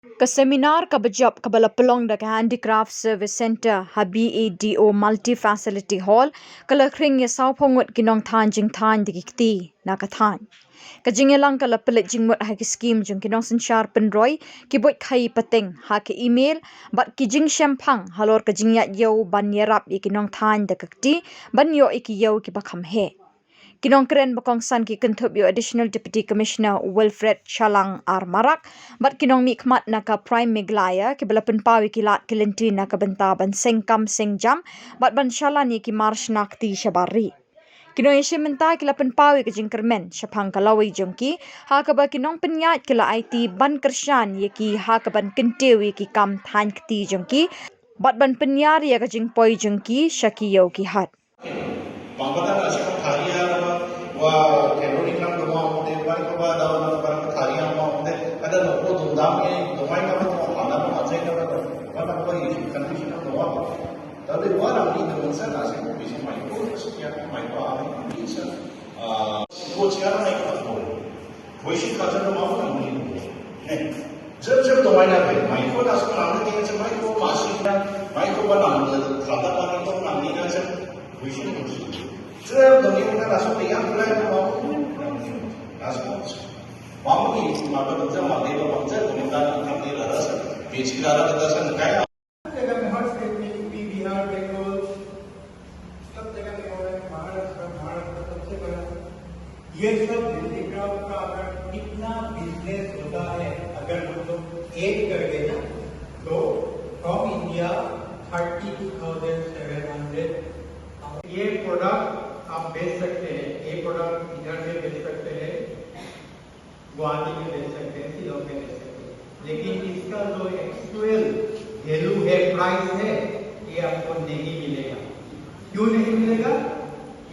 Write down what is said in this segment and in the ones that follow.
Ka seminar ka bajab ka balapalong da ka handicraft service center ha BADO multi facility hall kala kring ya saw pongot kinong than jing than dikti na ka than ka jingelang kala pelet jingmot ha ki scheme jung kinong sanchar penroy ki bot khai pateng ha ki email bat ki jing shampang halor ka jingya yo ban yerap ikinong than da kakti ban yo ikiyo ki bakham he Kinong keren bakong san ki kentup yo Additional Deputy Commissioner Wilfred Chalang Marak bat kinong mikmat naka Prime Miglaya ki balapan pawi kilat kilinti naka bentaban sengkam sengjam bat ban shalani ki marsh nakti shabari. Kinong yeshe menta kilapan pawi ke jingkermen syapang kalawi jongki ha ka ba kinong penyat kila IT ban kershan ye ki ha ka ban kentewi ki kam than kti jongki bat ban penyar ya ka jingpoi jongki shakiyo ki hat. Bangkatan asyik Tharia wa Caroline nam doma hote par ko ba da na par Tharia ma hote ada lokko dundam e domai ka ma ana ma ajai ka ba ko yi confusion no wa tade wa ram ni da sa na se ko bisi mai ko ya mai ba ni sa ko chiara mai ka ko wai shi ka jan ma ko ni जब दवाई ना पे micro दास को नाम दिया जब micro मासिक ना माइको का नाम खाता पानी तो नाम नहीं ना जब विषय नहीं जब दुनिया में दासों ने याद किया तो दासों वामो की माता बच्चा माते तो बच्चा दुनिया का नाम दे रहा है बेची रहा है दासन काय जगह में हर स्टेट में यूपी बिहार बंगाल सब जगह में हो रहा है महाराष्ट्र सबसे बड़ा ये सब हैंडीक्राफ्ट का अगर कितना बिजनेस होता है अगर हम लोग एक कर देना तो फ्रॉम इंडिया 32,700 ये प्रोडक्ट आप बेच सकते हैं ये प्रोडक्ट इधर से बेच सकते हैं गुवाहाटी में बेच सकते हैं शिलोंग में बेच सकते हैं लेकिन इसका जो एक्चुअल वैल्यू है प्राइस है ये आपको नहीं मिलेगा क्यों नहीं मिलेगा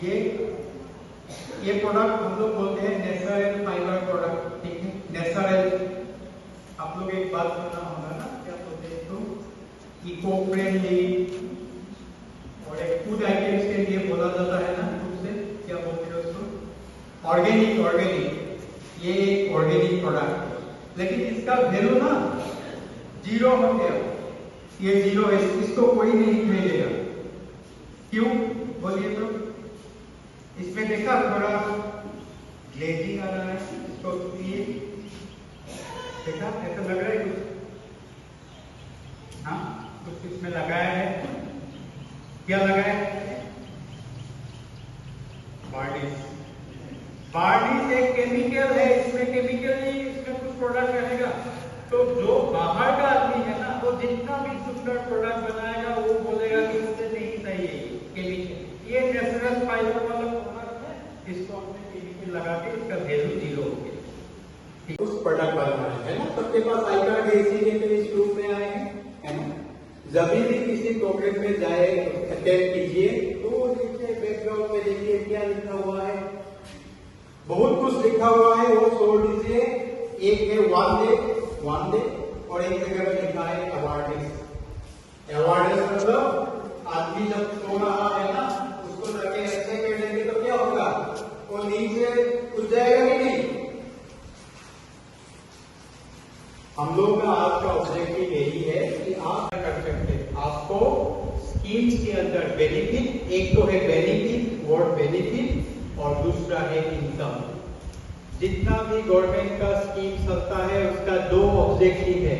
ये प्रोडक्ट हम लोग बोलते हैं नेचुरल फाइबर प्रोडक्ट ठीक है नेचुरल आप लोग एक बात सुना होगा ना क्या बोलते हैं तो इको फ्रेंडली और एक फूड आइटम्स के लिए बोला जाता है ना उससे क्या बोलते हैं उसको ऑर्गेनिक ये एक ऑर्गेनिक प्रोडक्ट लेकिन इसका वैल्यू ना जीरो हो गया ये जीरो है इसको कोई नहीं खरीदेगा क्यों बोलिए तो इसमें देखा थोड़ा ग्लेजिंग आ रहा है इसको ये देखा ऐसा लग रहा है कुछ हाँ कुछ इसमें लगाया है क्या लगाया है बार्निश एक केमिकल है इसमें केमिकल नहीं इसमें कुछ प्रोडक्ट रहेगा तो जो बाहर का आदमी है ना वो जितना भी सुंदर प्रोडक्ट बनाएगा वो बोलेगा कि मुझे नहीं चाहिए केमिकल ये नेचुरल फाइबर वाला प्रोडक्ट है इसको हमने केमिकल लगा के इसका वैल्यू जीरो हो गया उस प्रोडक्ट बनाना है ना सबके पास आई कार्ड इसीलिए तो इस ग्रुप में आए हैं है ना जब भी किसी कॉर्पोरेट में जाए अटेंड कीजिए तो देखिए बैकग्राउंड में देखिए क्या लिखा हुआ है बहुत कुछ लिखा हुआ है वो छोड़ दीजिए एक है वन डे और एक जगह पे लिखा है अवार्डिंग मतलब आदमी जब सो रहा है ना उसको रखे ऐसे कर देंगे तो क्या होगा वो नींद से उठ जाएगा कि नहीं हम लोग का आज का ऑब्जेक्टिव यही है कि आप क्या कर सकते हैं आपको स्कीम्स के अंदर बेनिफिट एक तो है बेनिफिट वर्ड बेनिफिट और दूसरा है इनकम जितना भी गवर्नमेंट का स्कीम चलता है उसका दो ऑब्जेक्टिव है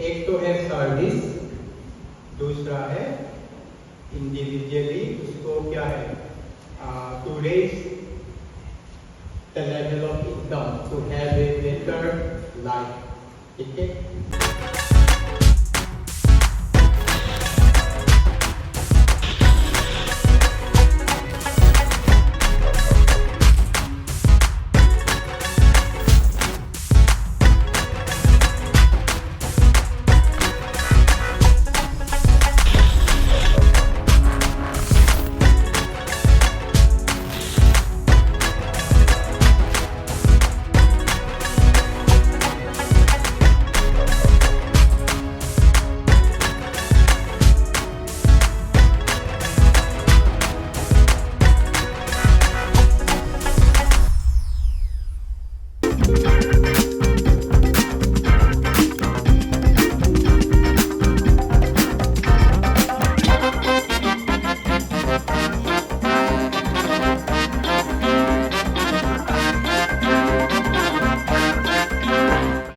एक तो है सर्विस दूसरा है इंडिविजुअली उसको क्या है to raise the level of income to have a better life ठीक है